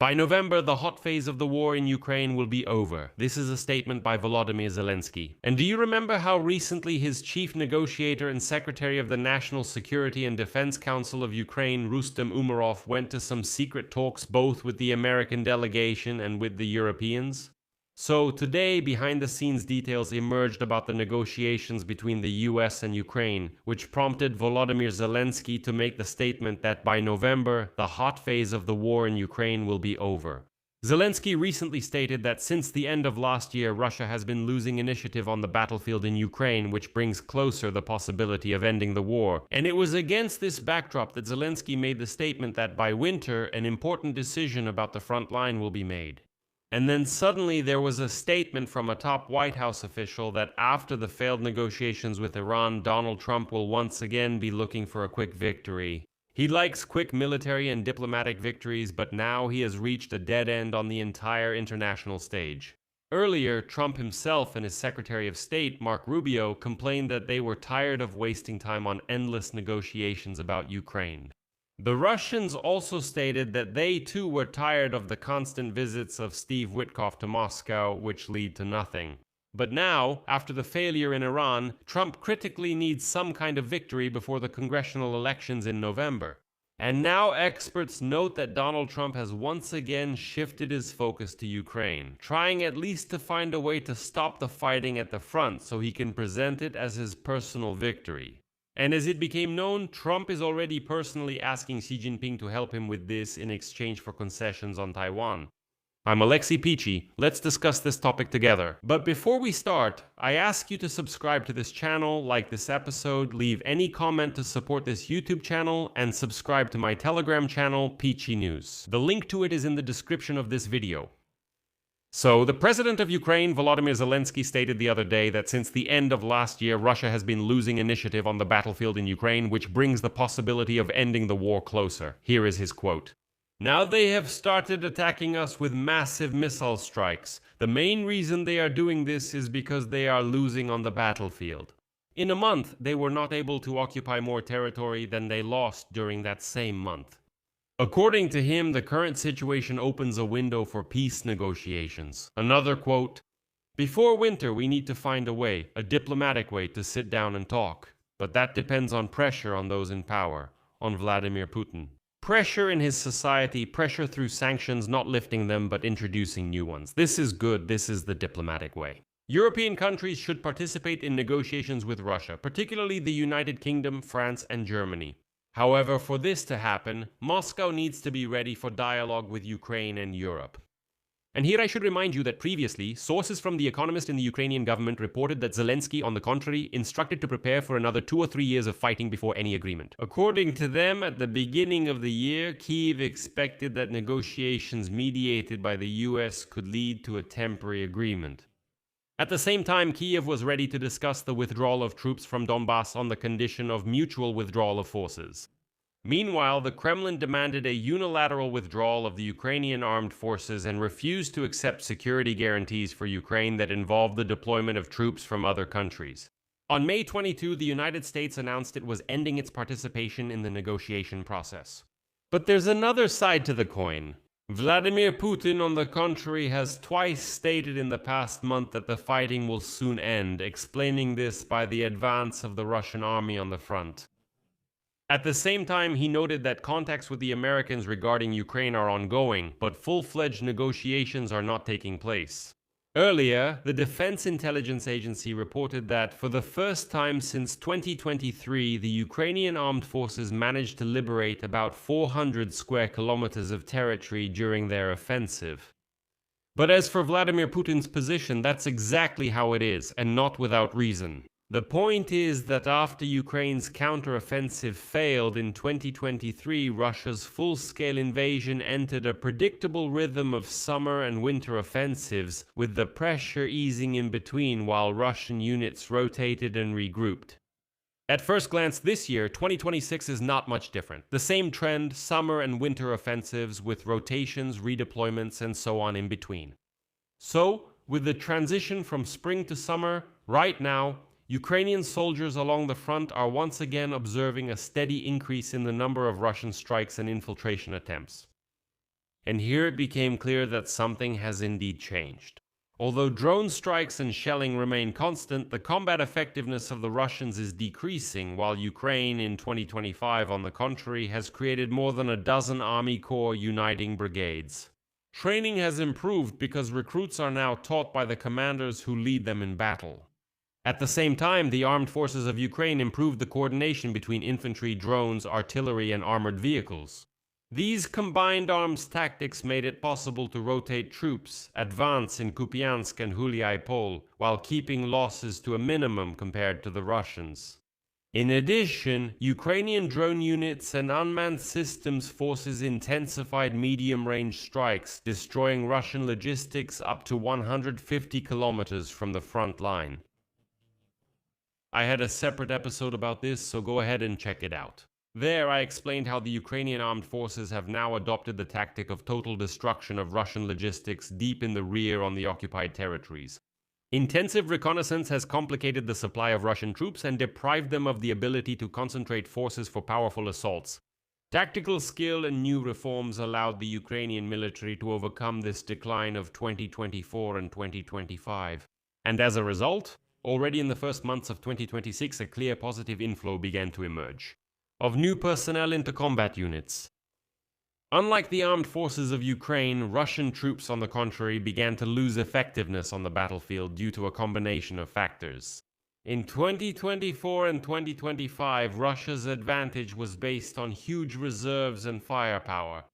By November, the hot phase of the war in Ukraine will be over. This is a statement by Volodymyr Zelensky. And do you remember how recently his chief negotiator and secretary of the National Security and Defense Council of Ukraine, Rustem Umerov, went to some secret talks both with the American delegation and with the Europeans? So today, behind-the-scenes details emerged about the negotiations between the US and Ukraine, which prompted Volodymyr Zelensky to make the statement that by November, the hot phase of the war in Ukraine will be over. Zelensky recently stated that since the end of last year, Russia has been losing initiative on the battlefield in Ukraine, which brings closer the possibility of ending the war. And it was against this backdrop that Zelensky made the statement that by winter, an important decision about the front line will be made. And then suddenly there was a statement from a top White House official that after the failed negotiations with Iran, Donald Trump will once again be looking for a quick victory. He likes quick military and diplomatic victories, but now he has reached a dead end on the entire international stage. Earlier, Trump himself and his Secretary of State, Marco Rubio, complained that they were tired of wasting time on endless negotiations about Ukraine. The Russians also stated that they too were tired of the constant visits of Steve Witkoff to Moscow, which lead to nothing. But now, after the failure in Iran, Trump critically needs some kind of victory before the congressional elections in November. And now experts note that Donald Trump has once again shifted his focus to Ukraine, trying at least to find a way to stop the fighting at the front so he can present it as his personal victory. And as it became known, Trump is already personally asking Xi Jinping to help him with this in exchange for concessions on Taiwan. I'm Alexei Peachy. Let's discuss this topic together. But before we start, I ask you to subscribe to this channel, like this episode, leave any comment to support this YouTube channel, and subscribe to my Telegram channel, Peachy News. The link to it is in the description of this video. So, the president of Ukraine, Volodymyr Zelensky, stated the other day that since the end of last year, Russia has been losing initiative on the battlefield in Ukraine, which brings the possibility of ending the war closer. Here is his quote. Now they have started attacking us with massive missile strikes. The main reason they are doing this is because they are losing on the battlefield. In a month, they were not able to occupy more territory than they lost during that same month. According to him, the current situation opens a window for peace negotiations. Another quote, "Before winter, we need to find a way, a diplomatic way to sit down and talk. But that depends on pressure on those in power, on Vladimir Putin. Pressure in his society, pressure through sanctions, not lifting them, but introducing new ones. This is good, this is the diplomatic way." European countries should participate in negotiations with Russia, particularly the United Kingdom, France, and Germany. However, for this to happen, Moscow needs to be ready for dialogue with Ukraine and Europe. And here I should remind you that previously, sources from The Economist in the Ukrainian government reported that Zelensky, on the contrary, instructed to prepare for another 2 or 3 years of fighting before any agreement. According to them, at the beginning of the year, Kyiv expected that negotiations mediated by the US could lead to a temporary agreement. At the same time, Kyiv was ready to discuss the withdrawal of troops from Donbass on the condition of mutual withdrawal of forces. Meanwhile, the Kremlin demanded a unilateral withdrawal of the Ukrainian armed forces and refused to accept security guarantees for Ukraine that involved the deployment of troops from other countries. On May 22, the United States announced it was ending its participation in the negotiation process. But there's another side to the coin. Vladimir Putin, on the contrary, has twice stated in the past month that the fighting will soon end, explaining this by the advance of the Russian army on the front. At the same time, he noted that contacts with the Americans regarding Ukraine are ongoing, but full-fledged negotiations are not taking place. Earlier, the Defense Intelligence Agency reported that for the first time since 2023, the Ukrainian armed forces managed to liberate about 400 square kilometers of territory during their offensive. But as for Vladimir Putin's position, that's exactly how it is, and not without reason. The point is that after Ukraine's counteroffensive failed in 2023, Russia's full-scale invasion entered a predictable rhythm of summer and winter offensives, with the pressure easing in between while Russian units rotated and regrouped. At first glance this year, 2026 is not much different. The same trend, summer and winter offensives with rotations, redeployments, and so on in between. So, with the transition from spring to summer, right now, Ukrainian soldiers along the front are once again observing a steady increase in the number of Russian strikes and infiltration attempts. And here it became clear that something has indeed changed. Although drone strikes and shelling remain constant, the combat effectiveness of the Russians is decreasing, while Ukraine in 2025, on the contrary, has created more than a dozen Army Corps uniting brigades. Training has improved because recruits are now taught by the commanders who lead them in battle. At the same time, the armed forces of Ukraine improved the coordination between infantry, drones, artillery, and armored vehicles. These combined arms tactics made it possible to rotate troops, advance in Kupiansk and Huliai-Pol, while keeping losses to a minimum compared to the Russians. In addition, Ukrainian drone units and unmanned systems forces intensified medium-range strikes, destroying Russian logistics up to 150 kilometers from the front line. I had a separate episode about this, so go ahead and check it out. There, I explained how the Ukrainian armed forces have now adopted the tactic of total destruction of Russian logistics deep in the rear on the occupied territories. Intensive reconnaissance has complicated the supply of Russian troops and deprived them of the ability to concentrate forces for powerful assaults. Tactical skill and new reforms allowed the Ukrainian military to overcome this decline of 2024 and 2025. And as a result, already in the first months of 2026, a clear positive inflow began to emerge of new personnel into combat units. Unlike the armed forces of Ukraine, Russian troops, on the contrary, began to lose effectiveness on the battlefield due to a combination of factors. In 2024 and 2025, Russia's advantage was based on huge reserves and firepower.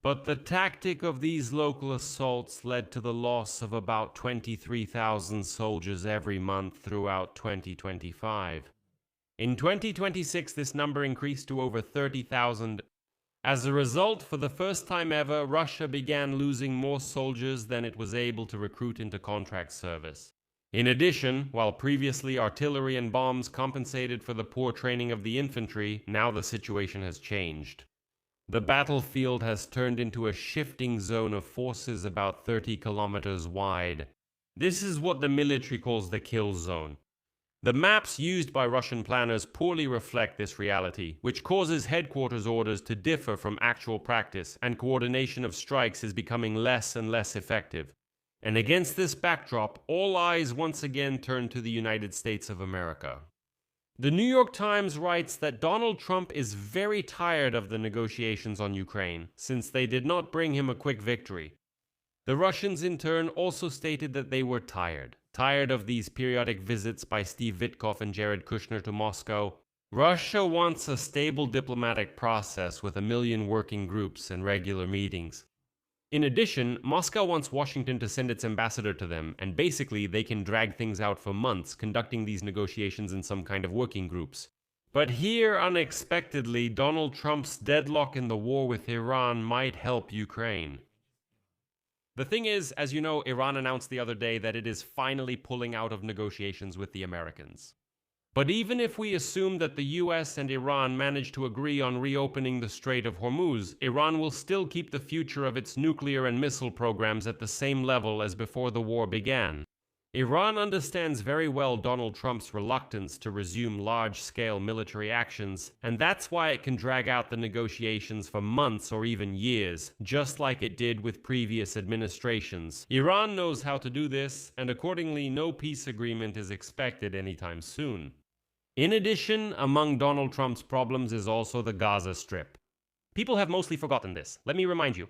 But the tactic of these local assaults led to the loss of about 23,000 soldiers every month throughout 2025. In 2026, this number increased to over 30,000. As a result, for the first time ever, Russia began losing more soldiers than it was able to recruit into contract service. In addition, while previously artillery and bombs compensated for the poor training of the infantry, now the situation has changed. The battlefield has turned into a shifting zone of forces about 30 kilometers wide. This is what the military calls the kill zone. The maps used by Russian planners poorly reflect this reality, which causes headquarters orders to differ from actual practice, and coordination of strikes is becoming less and less effective. And against this backdrop, all eyes once again turn to the United States of America. The New York Times writes that Donald Trump is very tired of the negotiations on Ukraine, since they did not bring him a quick victory. The Russians, in turn, also stated that they were tired of these periodic visits by Steve Witkoff and Jared Kushner to Moscow. Russia wants a stable diplomatic process with 1 million working groups and regular meetings. In addition, Moscow wants Washington to send its ambassador to them, and basically they can drag things out for months, conducting these negotiations in some kind of working groups. But here, unexpectedly, Donald Trump's deadlock in the war with Iran might help Ukraine. The thing is, as you know, Iran announced the other day that it is finally pulling out of negotiations with the Americans. But even if we assume that the US and Iran manage to agree on reopening the Strait of Hormuz, Iran will still keep the future of its nuclear and missile programs at the same level as before the war began. Iran understands very well Donald Trump's reluctance to resume large-scale military actions, and that's why it can drag out the negotiations for months or even years, just like it did with previous administrations. Iran knows how to do this, and accordingly no peace agreement is expected anytime soon. In addition, among Donald Trump's problems is also the Gaza Strip. People have mostly forgotten this. Let me remind you.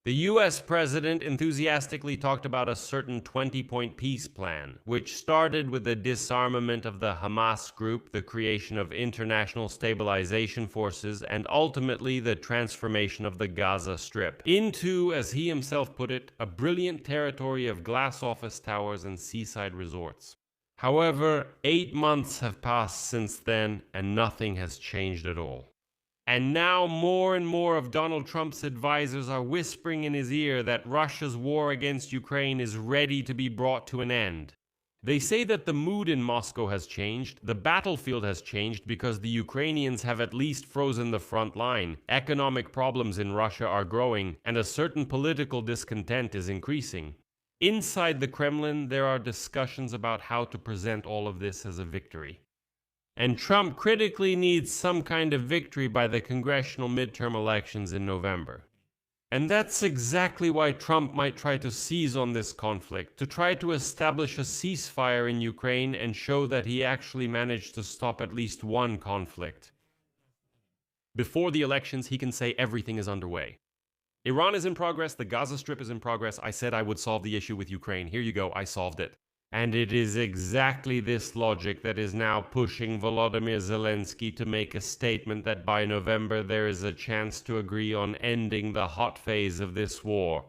The US president enthusiastically talked about a certain 20-point peace plan, which started with the disarmament of the Hamas group, the creation of international stabilization forces, and ultimately the transformation of the Gaza Strip into, as he himself put it, a brilliant territory of glass office towers and seaside resorts. However, 8 months have passed since then, and nothing has changed at all. And now more and more of Donald Trump's advisors are whispering in his ear that Russia's war against Ukraine is ready to be brought to an end. They say that the mood in Moscow has changed, the battlefield has changed because the Ukrainians have at least frozen the front line, economic problems in Russia are growing, and a certain political discontent is increasing. Inside the Kremlin, there are discussions about how to present all of this as a victory. And Trump critically needs some kind of victory by the congressional midterm elections in November. And that's exactly why Trump might try to seize on this conflict, to try to establish a ceasefire in Ukraine and show that he actually managed to stop at least one conflict. Before the elections, he can say everything is underway. Iran is in progress, the Gaza Strip is in progress. I said I would solve the issue with Ukraine. Here you go, I solved it. And it is exactly this logic that is now pushing Volodymyr Zelensky to make a statement that by November there is a chance to agree on ending the hot phase of this war.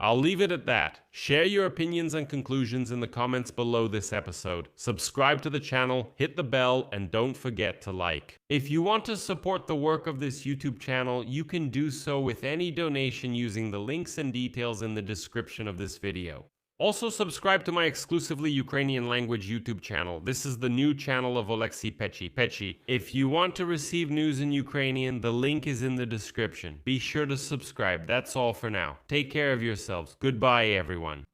I'll leave it at that. Share your opinions and conclusions in the comments below this episode. Subscribe to the channel, hit the bell, and don't forget to like. If you want to support the work of this YouTube channel, you can do so with any donation using the links and details in the description of this video. Also, subscribe to my exclusively Ukrainian language YouTube channel. This is the new channel of Oleksiy Pechi. If you want to receive news in Ukrainian, the link is in the description. Be sure to subscribe. That's all for now. Take care of yourselves. Goodbye, everyone.